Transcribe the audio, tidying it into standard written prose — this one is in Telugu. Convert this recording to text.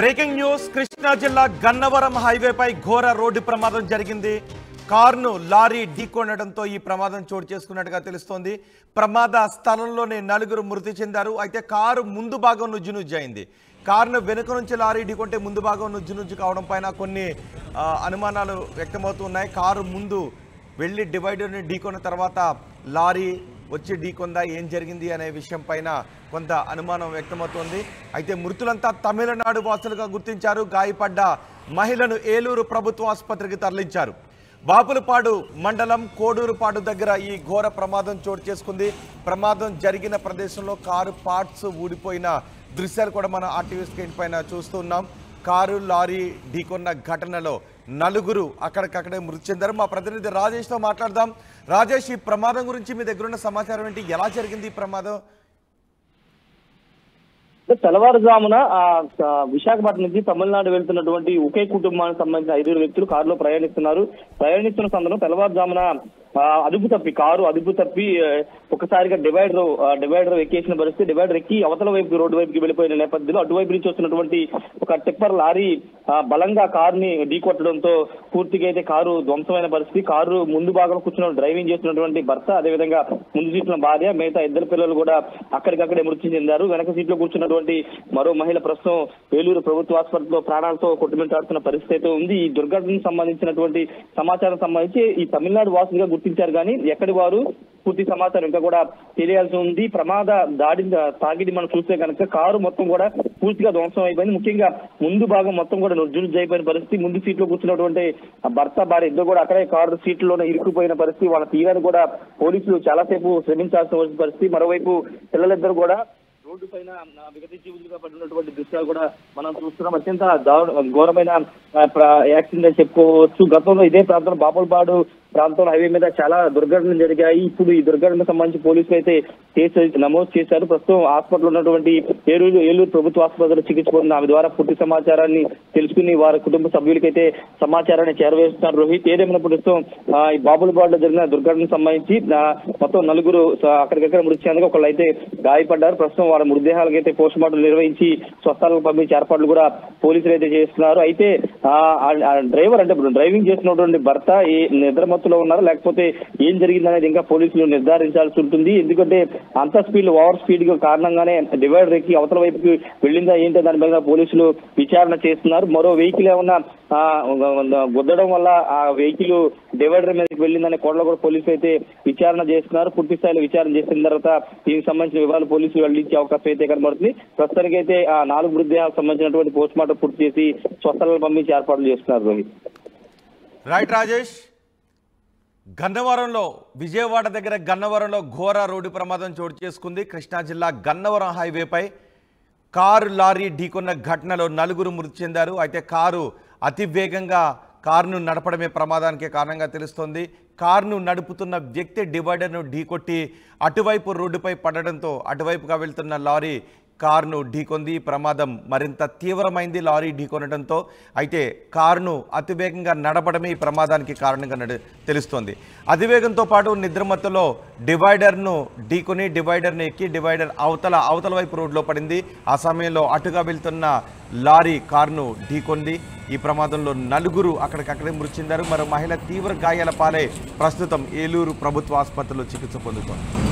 బ్రేకింగ్ న్యూస్ కృష్ణా జిల్లా గన్నవరం హైవేపై ఘోర రోడ్డు ప్రమాదం జరిగింది. కారును లారీ ఢీకొనడంతో ఈ ప్రమాదం చోటు చేసుకున్నట్టుగా తెలుస్తోంది. ప్రమాద స్థలంలోనే నలుగురు మృతి చెందారు. అయితే కారు ముందు భాగం నుజ్జునుజ్జైంది. కారును వెనుక నుంచి లారీ ఢీకొంటే ముందు భాగం నుజ్జునుజ్జు కావడం పైన కొన్ని అనుమానాలు వ్యక్తమవుతున్నాయి. కారు ముందు వెళ్ళి డివైడర్ని ఢీకొన్న తర్వాత లారీ వచ్చి ఢీకొందా, ఏం జరిగింది అనే విషయం పైన కొంత అనుమానం వ్యక్తమవుతోంది. అయితే మృతులంతా తమిళనాడు వాసులుగా గుర్తించారు. గాయపడ్డ మహిళను ఏలూరు ప్రభుత్వ ఆసుపత్రికి తరలించారు. బాపులపాడు మండలం కోడూరుపాడు దగ్గర ఈ ఘోర ప్రమాదం చోటు చేసుకుంది. ప్రమాదం జరిగిన ప్రదేశంలో కారు పార్ట్స్ ఊడిపోయిన దృశ్యాలు కూడా మనం ఆర్టీవీ స్క్రీన్ పైన చూస్తున్నాం. కారు లారీ ఢీకొన్న ఘటనలో నలుగురు అక్కడికక్కడే మృతి చెందారు. మా ప్రతినిధి రాజేష్తో మాట్లాడదాం. రాజేష్, ఈ ప్రమాదం గురించి మీ దగ్గర ఉన్న సమాచారం ఏంటి? ఎలా జరిగింది ఈ ప్రమాదం? తెల్లవారుజామున విశాఖపట్నం నుంచి తమిళనాడు వెళ్తున్నటువంటి ఒకే కుటుంబానికి సంబంధించిన 5 వ్యక్తులు కారులో ప్రయాణిస్తున్న సందర్భంలో తెల్లవారుజామున కారు అదుపు తప్పి ఒకసారిగా డివైడర్ ఎక్కేసిన పరిస్థితి. డివైడర్ ఎక్కి అవతల వైపు రోడ్డు వైపుకి వెళ్ళిపోయిన నేపథ్యంలో అటువైపు నుంచి వస్తున్నటువంటి ఒక టిప్పర్ లారీ బలంగా కారుని ఢీకొట్టడంతో పూర్తిగా అయితే కారు ధ్వంసమైన పరిస్థితి. కారు ముందు భాగంలో కూర్చున్న డ్రైవింగ్ చేస్తున్నటువంటి భర్త, అదేవిధంగా ముందు సీట్లో భార్య, మిగతా 2 పిల్లలు కూడా అక్కడికక్కడే మృతి చెందారు. వెనక సీట్లో కూర్చున్నటువంటి మరో మహిళ ప్రస్తుతం ఏలూరు ప్రభుత్వ ఆసుపత్రిలో ప్రాణాలతో కొట్టుమిట్టాడుతున్న పరిస్థితి అయితే ఉంది. ఈ దుర్ఘటనకు సంబంధించినటువంటి సమాచారం సంబంధించి ఈ తమిళనాడు వాసులుగా గుర్తించారు, కానీ ఎక్కడి వారు పూర్తి సమాచారం ఇంకా కూడా తెలియాల్సి ఉంది. ప్రమాద తాగిడి మనం చూస్తే కనుక కారు మొత్తం కూడా పూర్తిగా ధ్వంసం అయిపోయింది. ముఖ్యంగా ముందు భాగం మొత్తం కూడా నుజ్జునుజ్జు అయిపోయిన పరిస్థితి. ముందు సీట్లో కూర్చున్నటువంటి భర్త, భార్య ఇద్దరు కూడా అక్కడే కారు సీట్లోనే ఇరుక్కుపోయిన పరిస్థితి. వాళ్ళ తీరాన్ని కూడా పోలీసులు చాలాసేపు శ్రమించాల్సిన పరిస్థితి. మరోవైపు పిల్లలిద్దరు కూడా రోడ్డు పైన విగత జీవులుగా పడినటువంటి దృశ్యాలు కూడా మనం చూస్తున్నాం. అత్యంత ఘోరమైన యాక్సిడెంట్ చెప్పుకోవచ్చు. గతంలో ఇదే ప్రాంతంలో బాపులపాడు ప్రాంతంలో హైవే మీద చాలా దుర్ఘటనలు జరిగాయి. ఇప్పుడు ఈ దుర్ఘటనకు సంబంధించి పోలీసులు అయితే కేసు నమోదు చేశారు. ప్రస్తుతం హాస్పిటల్ ఉన్నటువంటి ఏలూరు ప్రభుత్వ ఆసుపత్రిలో చికిత్స పొందిన ఆమె ద్వారా పూర్తి సమాచారాన్ని తెలుసుకుని వారి కుటుంబ సభ్యులకైతే సమాచారాన్ని చేరవేస్తున్నారు. రోహిత్, ఏదేమైనా ప్రస్తుతం ఈ బాపులపాడులో జరిగిన దుర్ఘటనకు సంబంధించి మొత్తం 4 అక్కడికక్కడ మృతి చెందగా ఒకళ్ళు అయితే గాయపడ్డారు. ప్రస్తుతం వాళ్ళ మృతదేహాలకు అయితే పోస్ట్ మార్టం నిర్వహించి స్వస్థలాలకు పంపించే ఏర్పాట్లు కూడా పోలీసులు అయితే చేస్తున్నారు. అయితే డ్రైవర్ అంటే డ్రైవింగ్ చేసినటువంటి భర్త ఈ నిద్రమత్తులో ఉన్నారా లేకపోతే ఏం జరిగింది అనేది ఇంకా పోలీసులు నిర్ధారించాల్సి ఉంటుంది. ఎందుకంటే అంత ఓవర్ స్పీడ్ కారణంగానే డివైడర్ ఎక్కి అవతల వైపుకి వెళ్ళిందా ఏంటో దాని మీద పోలీసులు విచారణ చేస్తున్నారు. మరో వెహికల్ ఏమన్నా గుద్దడం వల్ల ఆ వెహికల్ డివైడర్ మీదకి వెళ్ళిందనే కోడలో కూడా పోలీసులు అయితే విచారణ చేస్తున్నారు. పూర్తి స్థాయిలో విచారణ చేసిన తర్వాత దీనికి సంబంధించిన వివరాలు పోలీసులు వెల్లడించే అవకాశం అయితే కనబడుతుంది. ప్రస్తుతానికి అయితే ఆ 4 మృతదేహాలకు సంబంధించినటువంటి పోస్ట్ మార్టం పూర్తి చేసి స్వస్థలాలకు పంపించి ఏర్పాట్లు చేస్తున్నారు. రోహిత్, రైట్ రాజేష్. గన్నవరంలో, విజయవాడ దగ్గర గన్నవరంలో ఘోర రోడ్డు ప్రమాదం చోటు చేసుకుంది. కృష్ణా జిల్లా గన్నవరం హైవేపై కారు లారీ ఢీకొన్న ఘటనలో 4 మృతి చెందారు. అయితే కారు అతి వేగంగా కారును నడపడమే ప్రమాదానికి కారణంగా తెలుస్తోంది. కారును నడుపుతున్న వ్యక్తి డివైడర్ను ఢీకొట్టి అటువైపు రోడ్డుపై పడడంతో అటువైపుగా వెళ్తున్న లారీ కారును ఢీకొంది. ప్రమాదం మరింత తీవ్రమైంది లారీ ఢీకొనడంతో. అయితే కారును అతివేగంగా నడపడమే ఈ ప్రమాదానికి కారణంగా తెలుస్తోంది. అతివేగంతో పాటు నిద్రమత్తులో డివైడర్ను ఢీకొని డివైడర్ను ఎక్కి డివైడర్ అవతల వైపు రోడ్లో పడింది. ఆ సమయంలో అటుగా వెళ్తున్న లారీ కారును ఢీకొంది. ఈ ప్రమాదంలో 4 అక్కడికక్కడే మృతి చెందారు. మరో మహిళ తీవ్ర గాయాల పాలై ప్రస్తుతం ఏలూరు ప్రభుత్వ ఆసుపత్రిలో చికిత్స పొందుతోంది.